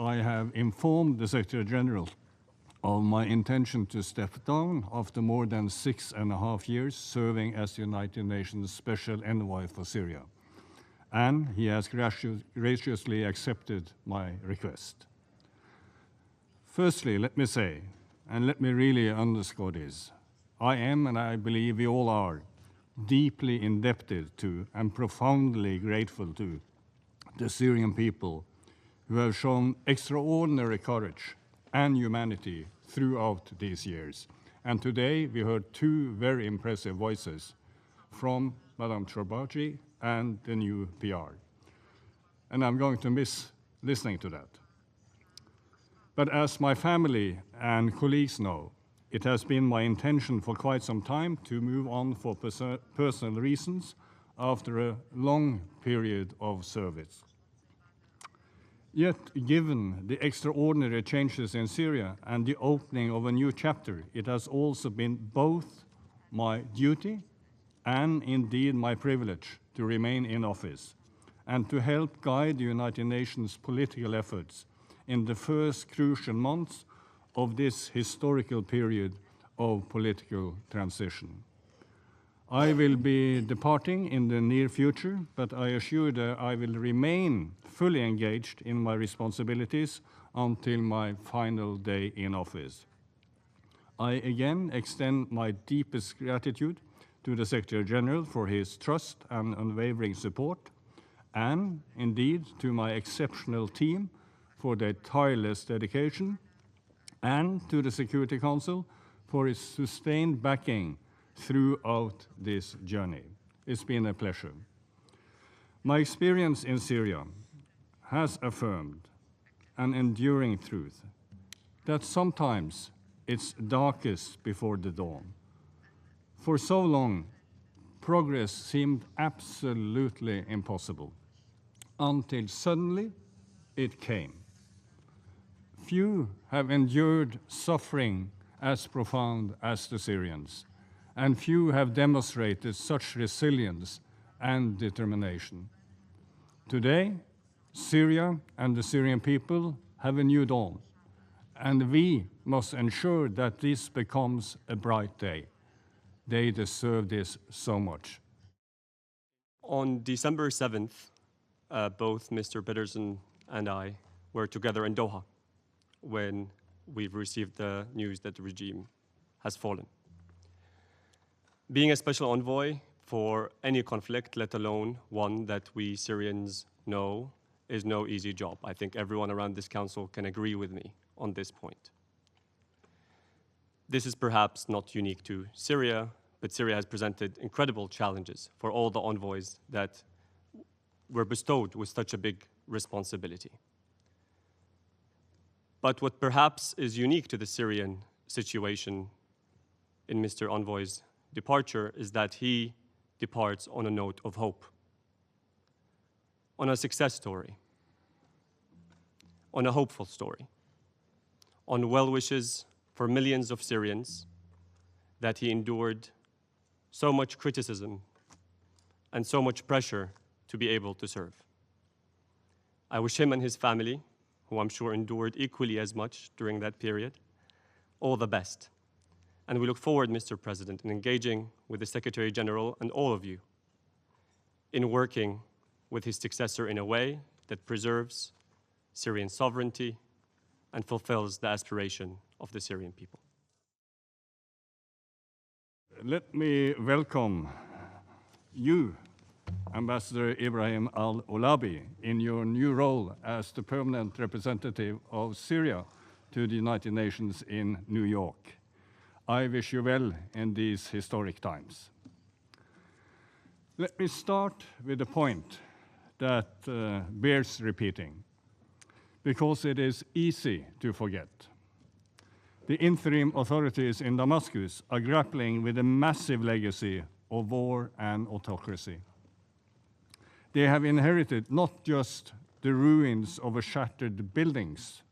I have informed the Secretary-General of my intention to step down after more than 6.5 years serving as the United Nations Special Envoy for Syria, and he has graciously accepted my request. Firstly, let me say, and let me really underscore this, I am, and I believe we all are, deeply indebted to and profoundly grateful to the Syrian people who have shown extraordinary courage and humanity throughout these years. And today we heard two very impressive voices from Madame Chorbaji and the new PR. And I'm going to miss listening to that. But as my family and colleagues know, it has been my intention for quite some time to move on for personal reasons after a long period of service. Yet, given the extraordinary changes in Syria and the opening of a new chapter, it has also been both my duty and indeed my privilege to remain in office and to help guide the United Nations political efforts in the first crucial months of this historical period of political transition. I will be departing in the near future, but I assure that I will remain fully engaged in my responsibilities until my final day in office. I again extend my deepest gratitude to the Secretary-General for his trust and unwavering support, and indeed to my exceptional team for their tireless dedication, and to the Security Council for its sustained backing throughout this journey. It's been a pleasure. My experience in Syria has affirmed an enduring truth that sometimes it's darkest before the dawn. For so long, progress seemed absolutely impossible, until suddenly it came. Few have endured suffering as profound as the Syrians, and few have demonstrated such resilience and determination. Today, Syria and the Syrian people have a new dawn, and we must ensure that this becomes a bright day. They deserve this so much. On December 7th, both Mr. Pedersen and I were together in Doha when we've received the news that the regime has fallen. Being a special envoy for any conflict, let alone one that we Syrians know, is no easy job. I think everyone around this council can agree with me on this point. This is perhaps not unique to Syria, but Syria has presented incredible challenges for all the envoys that were bestowed with such a big responsibility. But what perhaps is unique to the Syrian situation in Mr. Envoy's departure is that he departs on a note of hope, on a success story, on a hopeful story, on well wishes for millions of Syrians that he endured so much criticism and so much pressure to be able to serve. I wish him and his family, who I'm sure endured equally as much during that period, all the best. And we look forward, Mr. President, in engaging with the Secretary-General and all of you in working with his successor in a way that preserves Syrian sovereignty and fulfills the aspiration of the Syrian people. Let me welcome you, Ambassador Ibrahim al-Olabi, in your new role as the permanent representative of Syria to the United Nations in New York. I wish you well in these historic times. Let me start with a point that bears repeating, because it is easy to forget. The interim authorities in Damascus are grappling with a massive legacy of war and autocracy. They have inherited not just the ruins of shattered buildings,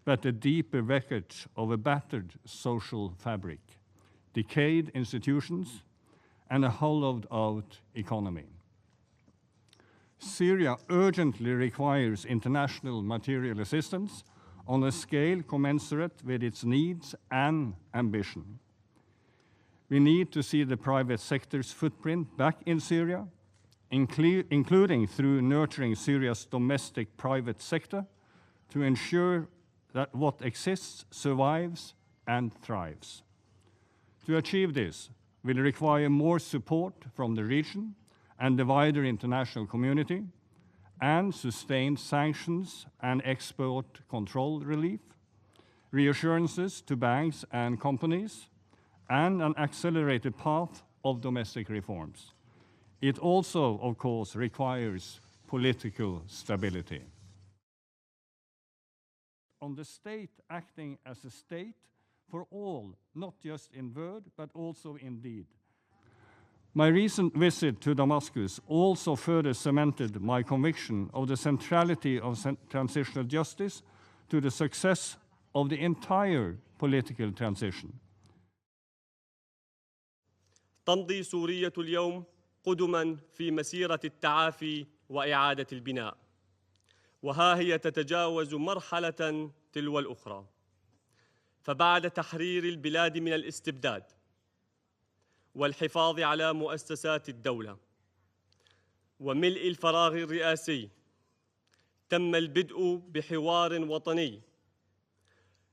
but the deeper wreckage of a battered social fabric, decayed institutions, and a hollowed-out economy. Syria urgently requires international material assistance on a scale commensurate with its needs and ambition. We need to see the private sector's footprint back in Syria, including through nurturing Syria's domestic private sector to ensure that what exists survives and thrives. To achieve this will require more support from the region and the wider international community, and sustained sanctions and export control relief, reassurances to banks and companies, and an accelerated path of domestic reforms. It also, of course, requires political stability. On the state acting as a state for all, not just in word, but also in deed. My recent visit to Damascus also further cemented my conviction of the centrality of transitional justice to the success of the entire political transition. تمضي سورية اليوم قدما في مسيرة التعافي وإعادة البناء، وها هي تتجاوز مرحلة تلو الأخرى. فبعد تحرير البلاد من الاستبداد والحفاظ على مؤسسات الدولة وملء الفراغ الرئاسي، تم البدء بحوار وطني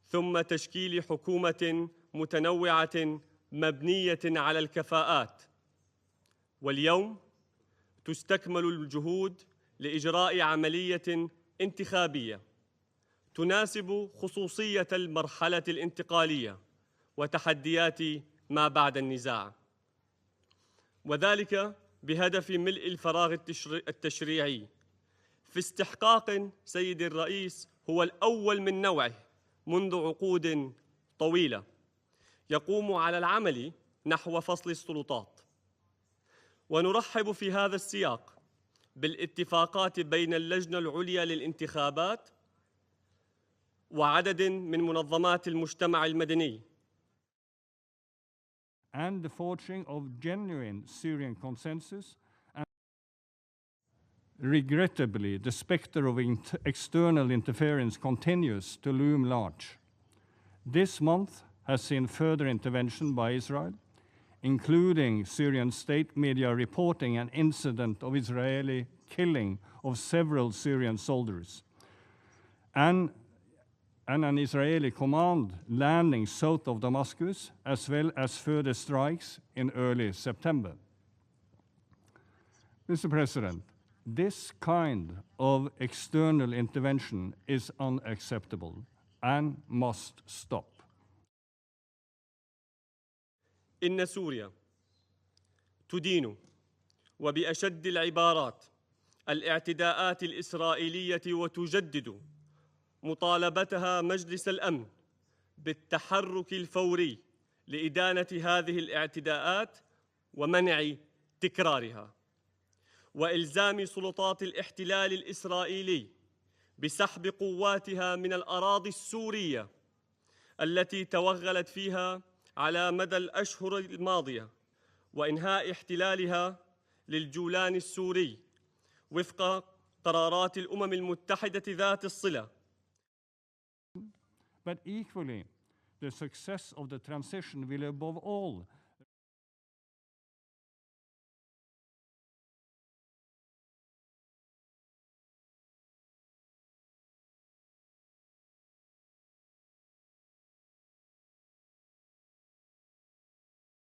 ثم تشكيل حكومة متنوعة مبنية على الكفاءات. واليوم تستكمل الجهود لإجراء عملية انتخابية تناسب خصوصية المرحلة الانتقالية وتحديات ما بعد النزاع، وذلك بهدف ملء الفراغ التشريعي في استحقاق سيد الرئيس هو الأول من نوعه منذ عقود طويلة يقوم على العمل نحو فصل السلطات. ونرحب في هذا السياق بالاتفاقات بين اللجنة العليا للانتخابات وعدد من منظمات المجتمع المدني and the forging of genuine Syrian consensus. And regrettably, the specter of external interference continues to loom large. This month has seen further intervention by Israel, including Syrian state media reporting an incident of Israeli killing of several Syrian soldiers, and an Israeli command landing south of Damascus, as well as further strikes in early September. Mr. President, this kind of external intervention is unacceptable and must stop. إن سوريا تدين وبأشد العبارات الاعتداءات الإسرائيلية وتجدد مطالبتها مجلس الأمن بالتحرك الفوري لإدانة هذه الاعتداءات ومنع تكرارها، وإلزام سلطات الاحتلال الإسرائيلي بسحب قواتها من الأراضي السورية التي توغلت فيها على مدى الأشهر الماضية، وإنهاء احتلالها للجولان السوري وفق قرارات الأمم المتحدة ذات الصلة. But equally, the success of the transition will above all